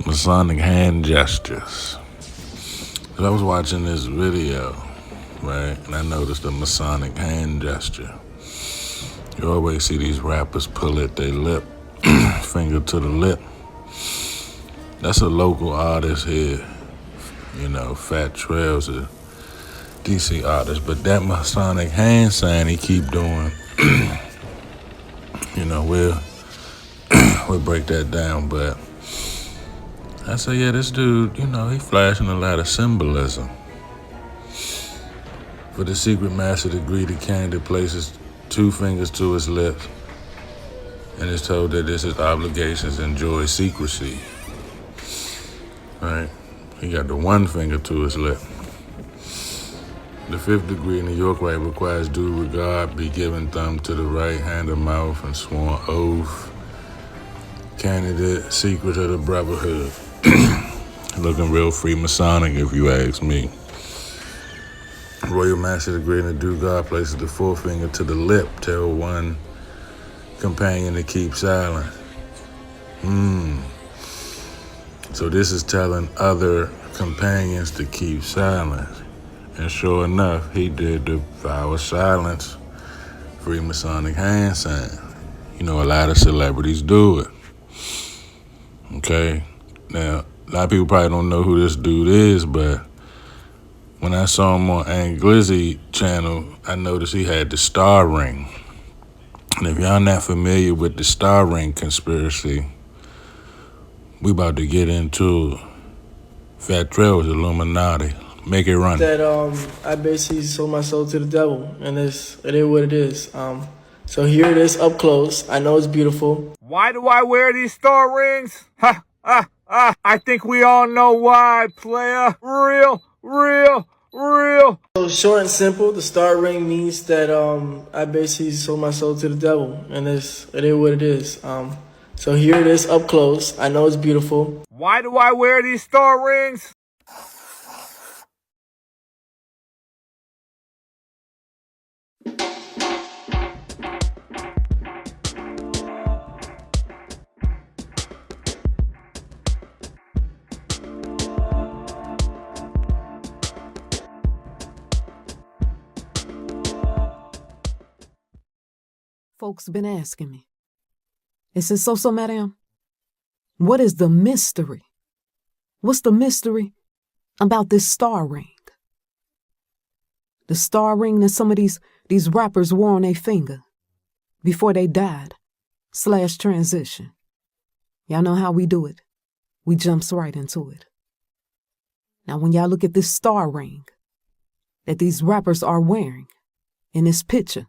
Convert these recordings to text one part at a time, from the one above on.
Masonic hand gestures. I was watching this video, right, and I noticed a Masonic hand gesture. You always see these rappers pull at their lip, finger to the lip. That's a local artist here, Fat Trail's a DC artist, but that Masonic hand sign he keep doing, we'll break that down, but I say, yeah, this dude, he flashing a lot of symbolism. For the secret master degree, the candidate places 2 fingers to his lips and is told that this is obligations and enjoy secrecy. Right? He got the 1 finger to his lip. The 5th degree in the York Rite requires due regard be given thumb to the right, hand or mouth, and sworn oath. Candidate, secret of the brotherhood. Looking real Freemasonic, if you ask me. Royal Master degree in the Dugard places the 4th finger to the lip. Tell 1 companion to keep silent. So this is telling other companions to keep silent. And sure enough, he did the vow of silence, Freemasonic hand sign. A lot of celebrities do it. Okay? Now, a lot of people probably don't know who this dude is, but when I saw him on Aunt Glizzy channel, I noticed he had the star ring. And if y'all not familiar with the star ring conspiracy, we about to get into Fat Trail's Illuminati. Make it run. That I basically sold my soul to the devil, and it is what it is. So here it is up close. I know it's beautiful. Why do I wear these star rings? I think we all know why, player. Real. So short and simple, the star ring means that I basically sold my soul to the devil, and it is what it is. So here it is up close. I know it's beautiful. Why do I wear these star rings? Folks been asking me. It says, so, madam, what is the mystery? What's the mystery about this star ring? The star ring that some of these rappers wore on their finger before they died / transition. Y'all know how we do it. We jumps right into it. Now, when y'all look at this star ring that these rappers are wearing in this picture,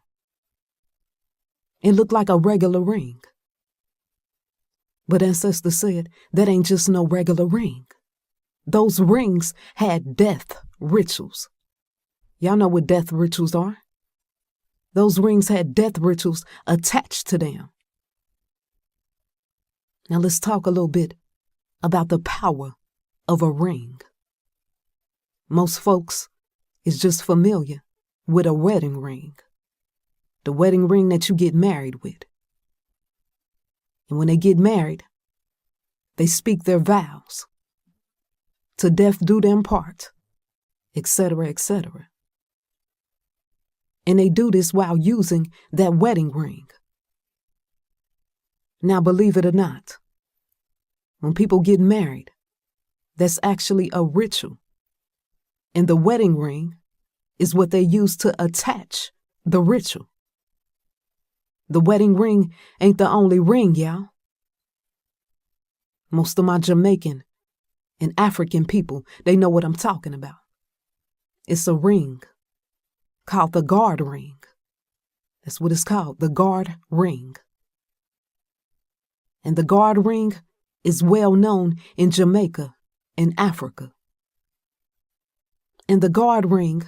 it looked like a regular ring. But Ancestor said that ain't just no regular ring. Those rings had death rituals. Y'all know what death rituals are? Those rings had death rituals attached to them. Now let's talk a little bit about the power of a ring. Most folks is just familiar with a wedding ring. The wedding ring that you get married with. And when they get married, they speak their vows. To death do them part, etc., etc. And they do this while using that wedding ring. Now, believe it or not, when people get married, that's actually a ritual. And the wedding ring is what they use to attach the ritual. The wedding ring ain't the only ring, y'all. Most of my Jamaican and African people, they know what I'm talking about. It's a ring called the guard ring. That's what it's called, the guard ring. And the guard ring is well known in Jamaica and Africa. And the guard ring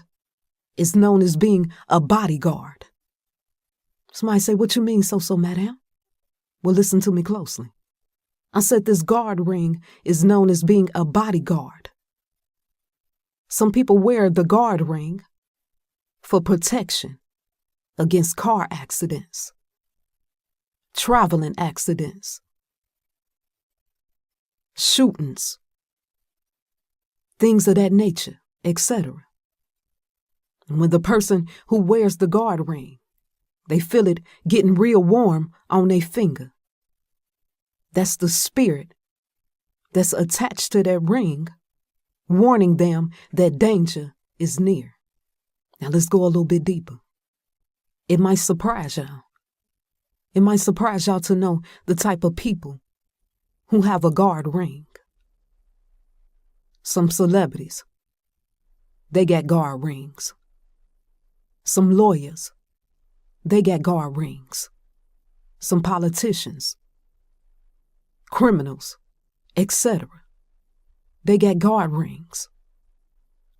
is known as being a bodyguard. Somebody say, what you mean, so, madam? Well, listen to me closely. I said this guard ring is known as being a bodyguard. Some people wear the guard ring for protection against car accidents, traveling accidents, shootings, things of that nature, etc. And when the person who wears the guard ring, they feel it getting real warm on their finger, that's the spirit that's attached to that ring, warning them that danger is near. Now let's go a little bit deeper. It might surprise y'all. It might surprise y'all to know the type of people who have a guard ring. Some celebrities, they got guard rings. Some lawyers, they got guard rings. Some politicians, criminals, etc. They got guard rings.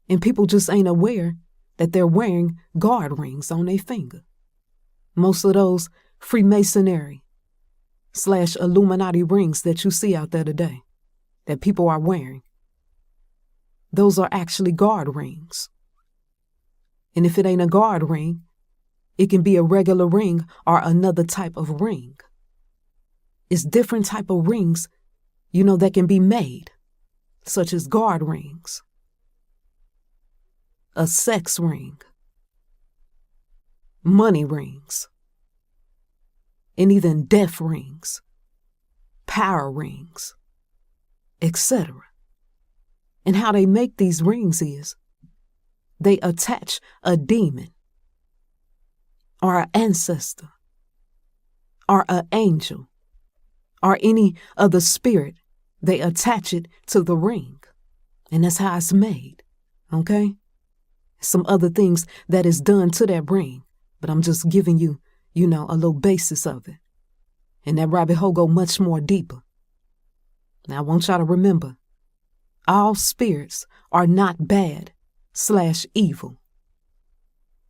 And people just ain't aware that they're wearing guard rings on their finger. Most of those Freemasonry / Illuminati rings that you see out there today, that people are wearing, those are actually guard rings. And if it ain't a guard ring, it can be a regular ring or another type of ring. It's different type of rings, that can be made, such as guard rings, a sex ring, money rings, and even death rings, power rings, etc. And how they make these rings is they attach a demon or an ancestor or an angel or any other spirit. They attach it to the ring. And that's how it's made, okay? Some other things that is done to that ring, but I'm just giving you, a little basis of it. And that rabbit hole go much more deeper. Now I want y'all to remember, all spirits are not bad / evil.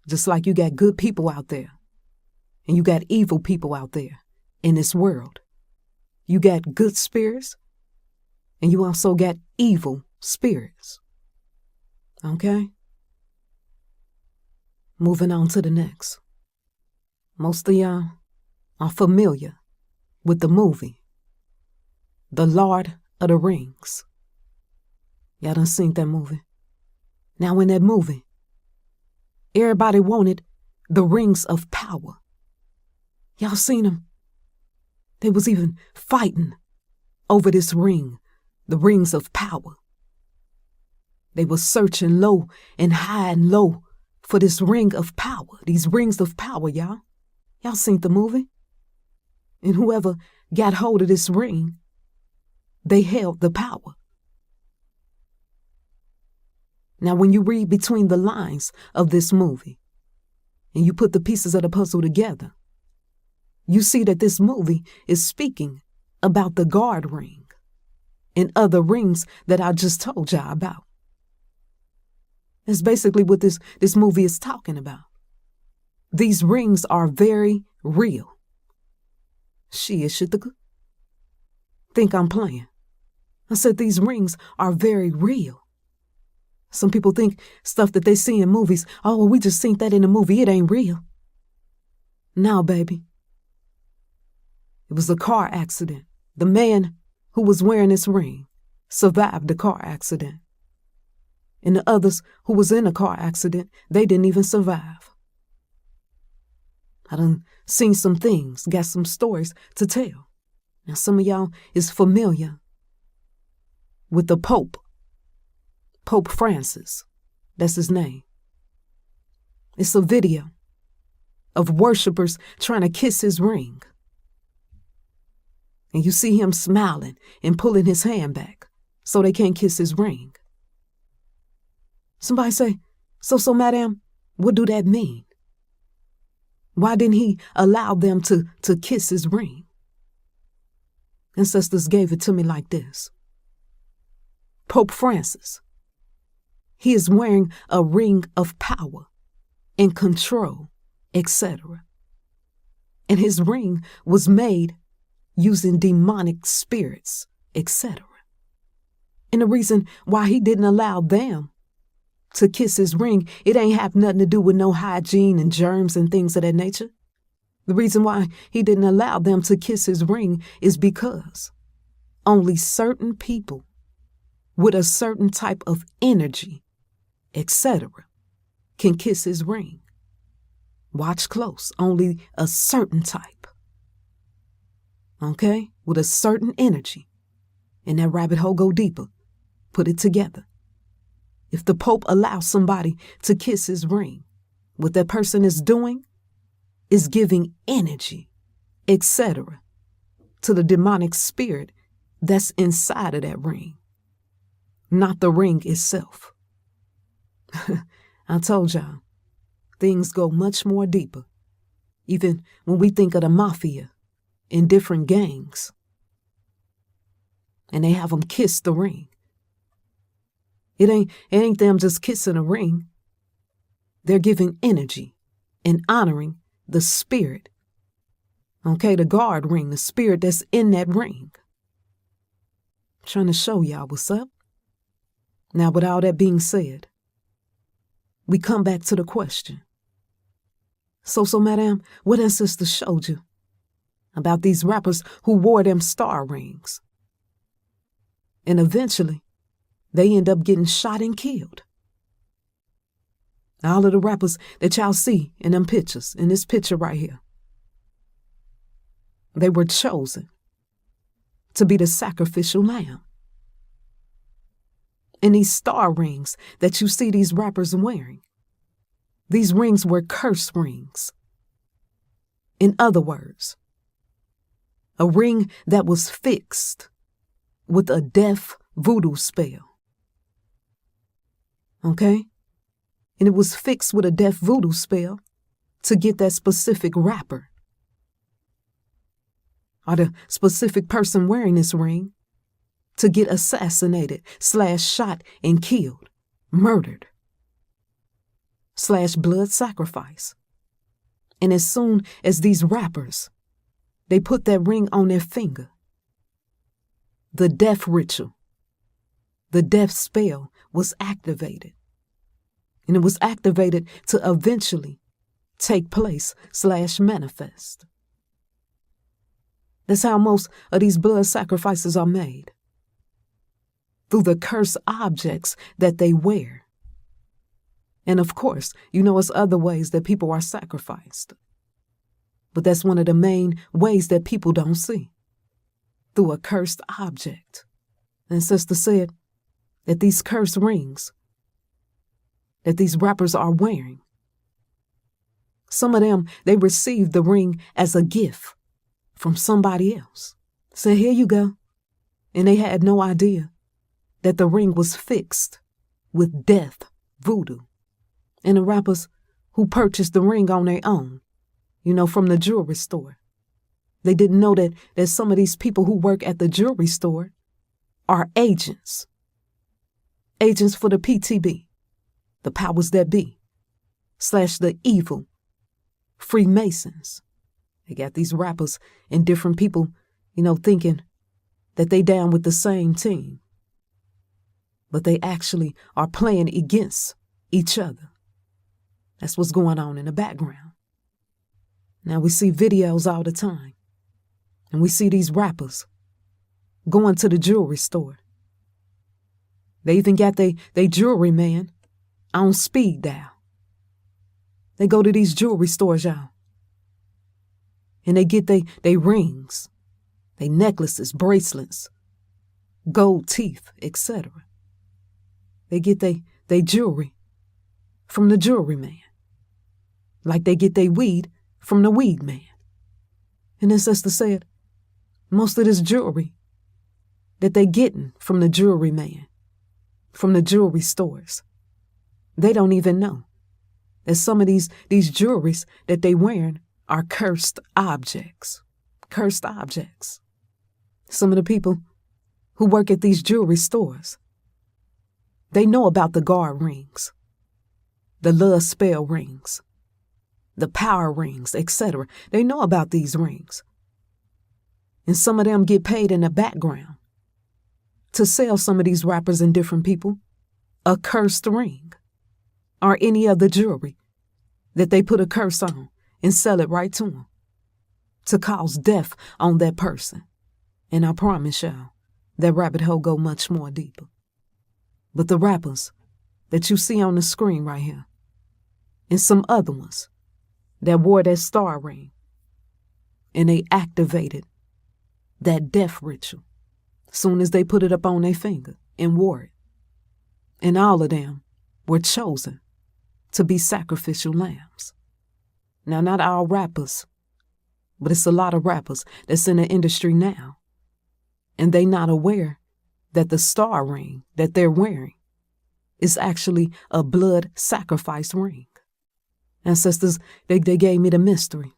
Just like you got good people out there, and you got evil people out there in this world. You got good spirits, and you also got evil spirits. Okay? Moving on to the next. Most of y'all are familiar with the movie, The Lord of the Rings. Y'all done seen that movie? Now in that movie, everybody wanted the rings of power. Y'all seen them? They was even fighting over this ring, the rings of power. They was searching low and high and low for this ring of power, these rings of power, y'all. Y'all seen the movie? And whoever got hold of this ring, they held the power. Now, when you read between the lines of this movie and you put the pieces of the puzzle together, you see that this movie is speaking about the guard ring and other rings that I just told y'all about. That's basically what this movie is talking about. These rings are very real. Shit, think I'm playing. I said these rings are very real. Some people think stuff that they see in movies, oh, well, we just seen that in a movie, it ain't real. No, baby. It was a car accident. The man who was wearing this ring survived the car accident. And the others who was in the car accident, they didn't even survive. I done seen some things, got some stories to tell. Now some of y'all is familiar with the Pope Francis. That's his name. It's a video of worshipers trying to kiss his ring. And you see him smiling and pulling his hand back so they can't kiss his ring. Somebody say, so, madam, what do that mean? Why didn't he allow them to kiss his ring? Ancestors gave it to me like this. Pope Francis, he is wearing a ring of power and control, etc. And his ring was made using demonic spirits, etc. And the reason why he didn't allow them to kiss his ring, it ain't have nothing to do with no hygiene and germs and things of that nature. The reason why he didn't allow them to kiss his ring is because only certain people with a certain type of energy, etc., can kiss his ring. Watch close, only a certain type. Okay? With a certain energy. And that rabbit hole go deeper. Put it together. If the Pope allows somebody to kiss his ring, what that person is doing is giving energy, etc., to the demonic spirit that's inside of that ring, not the ring itself. I told y'all, things go much more deeper, even when we think of the mafia in different gangs, and they have them kiss the ring. It ain't them just kissing a ring. They're giving energy and honoring the spirit. Okay, the guard ring, the spirit that's in that ring. I'm trying to show y'all what's up. Now, with all that being said, we come back to the question. So, madam, what ancestor showed you about these rappers who wore them star rings? And eventually, they end up getting shot and killed. All of the rappers that y'all see in them pictures, in this picture right here, they were chosen to be the sacrificial lamb. And these star rings that you see these rappers wearing, these rings were curse rings. In other words, a ring that was fixed with a deaf voodoo spell. Okay? And it was fixed with a deaf voodoo spell to get that specific rapper or the specific person wearing this ring to get assassinated / shot and killed, murdered / blood sacrifice. And as soon as these rappers, they put that ring on their finger, the death ritual, the death spell was activated. And it was activated to eventually take place / manifest. That's how most of these blood sacrifices are made. Through the cursed objects that they wear. And of course, you know it's other ways that people are sacrificed. But that's one of the main ways that people don't see. Through a cursed object. And Sister said that these cursed rings that these rappers are wearing, some of them, they received the ring as a gift from somebody else. Said, here you go. And they had no idea that the ring was fixed with death voodoo. And the rappers who purchased the ring on their own, you know, from the jewelry store, they didn't know that some of these people who work at the jewelry store are agents. Agents for the PTB, the powers that be, / the evil Freemasons. They got these rappers and different people, you know, thinking that they down with the same team. But they actually are playing against each other. That's what's going on in the background. Now we see videos all the time. And we see these rappers going to the jewelry store. They even got they jewelry man on speed dial. They go to these jewelry stores, y'all. And they get they rings, they necklaces, bracelets, gold teeth, etc. They get they jewelry from the jewelry man. Like they get they weed from the weed man. And then Sister said, most of this jewelry that they getting from the jewelry man, from the jewelry stores, they don't even know that some of these jewelries that they wearing are cursed objects. Cursed objects. Some of the people who work at these jewelry stores, they know about the guard rings, the love spell rings, the power rings, etc. They know about these rings. And some of them get paid in the background to sell some of these rappers and different people a cursed ring or any other jewelry that they put a curse on and sell it right to them to cause death on that person. And I promise y'all, that rabbit hole go much more deeper. But the rappers that you see on the screen right here, and some other ones that wore that star ring, and they activated that death ritual soon as they put it up on their finger and wore it. And all of them were chosen to be sacrificial lambs. Now, not all rappers, but it's a lot of rappers that's in the industry now, and they not aware that the star ring that they're wearing is actually a blood sacrifice ring. Ancestors, they gave me the mystery.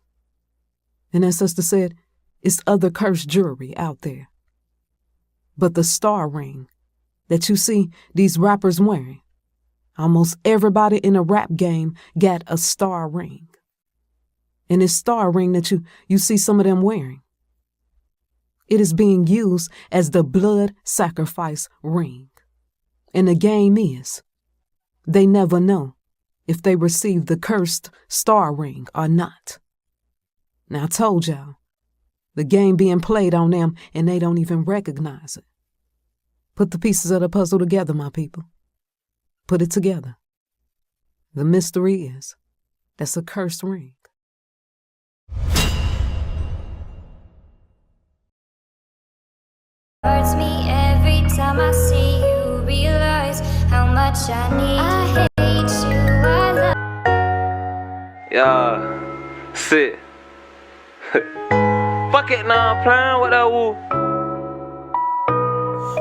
And Ancestor said, it's other cursed jewelry out there. But the star ring that you see these rappers wearing, almost everybody in a rap game got a star ring. And this star ring that you see some of them wearing, it is being used as the blood sacrifice ring. And the game is, they never know if they receive the cursed star ring or not. Now, I told y'all, the game being played on them and they don't even recognize it. Put the pieces of the puzzle together, my people. Put it together. The mystery is, that's a cursed ring. Hurts me every time I see you, realize how much I need. I hate you, I love. Yeah, sit. Fuck it, nah, I'm playing with that woo.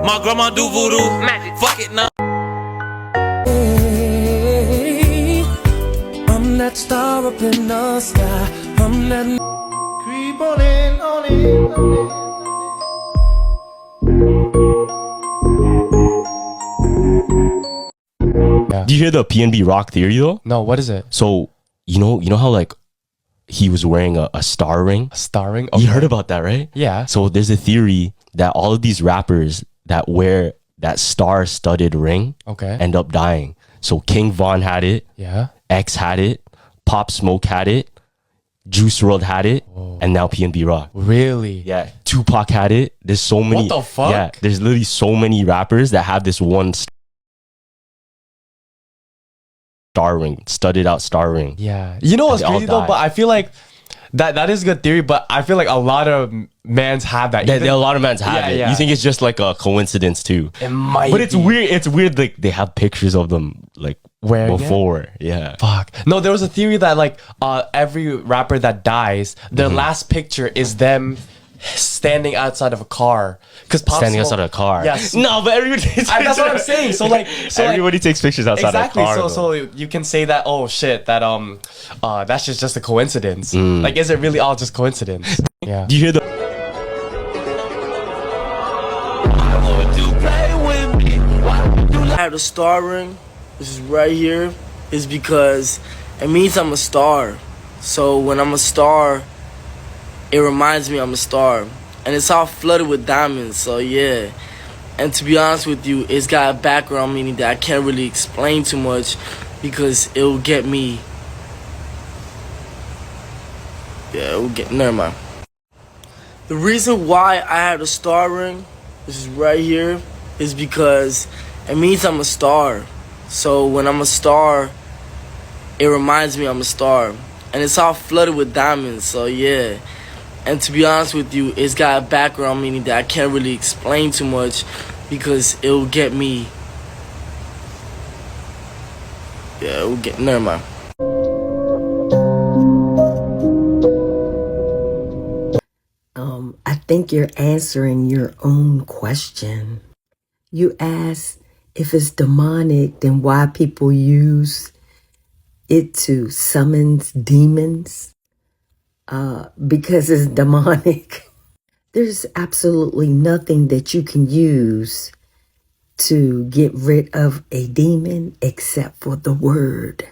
My grandma do voodoo. Magic. Fuck it, nah. I'm that star up in the sky. I'm that. Creep on in, on in, on in. Yeah. Do you hear the PNB Rock theory though? No, what is it? So you know how like he was wearing a star ring? A star ring? Okay. You heard about that, right? Yeah. So there's a theory that all of these rappers that wear that star-studded ring end up dying. So King Von had it. Yeah. X had it. Pop Smoke had it. Juice WRLD had it. And now PNB Rock. Really? Yeah. Tupac had it. There's so many. What the fuck? Yeah. There's literally so many rappers that have this one star ring, studded out star ring. Yeah. You know what's crazy though? But I feel like that is a good theory, but I feel like a lot of mans have that. A lot of mans have it. Yeah. You think it's just like a coincidence too? It might But it's weird. It's weird like they have pictures of them like wearing before. Yeah. Fuck. No, there was a theory that like every rapper that dies, their last picture is them standing outside of a car. Standing outside of a car. Yes. No, but everybody takes pictures. That's what I'm saying. So everybody takes pictures outside of a car. Exactly. So you can say that, oh shit, that that's just a coincidence. Like, is it really all just coincidence? Yeah. Do you hear the I have the star ring, which is right here, is because it means I'm a star. So when I'm a star, it reminds me I'm a star. And it's all flooded with diamonds, so yeah. And to be honest with you, it's got a background meaning that I can't really explain too much because it'll get me. Yeah, it'll get. Never mind. The reason why I have the star ring, which is right here, is because it means I'm a star. So when I'm a star, it reminds me I'm a star. And it's all flooded with diamonds, so yeah. And to be honest with you, it's got a background meaning that I can't really explain too much because it'll get me. Yeah, it'll get. Never mind. I think you're answering your own question. You asked if it's demonic, then why people use it to summon demons. Because it's demonic. There's absolutely nothing that you can use to get rid of a demon except for the word.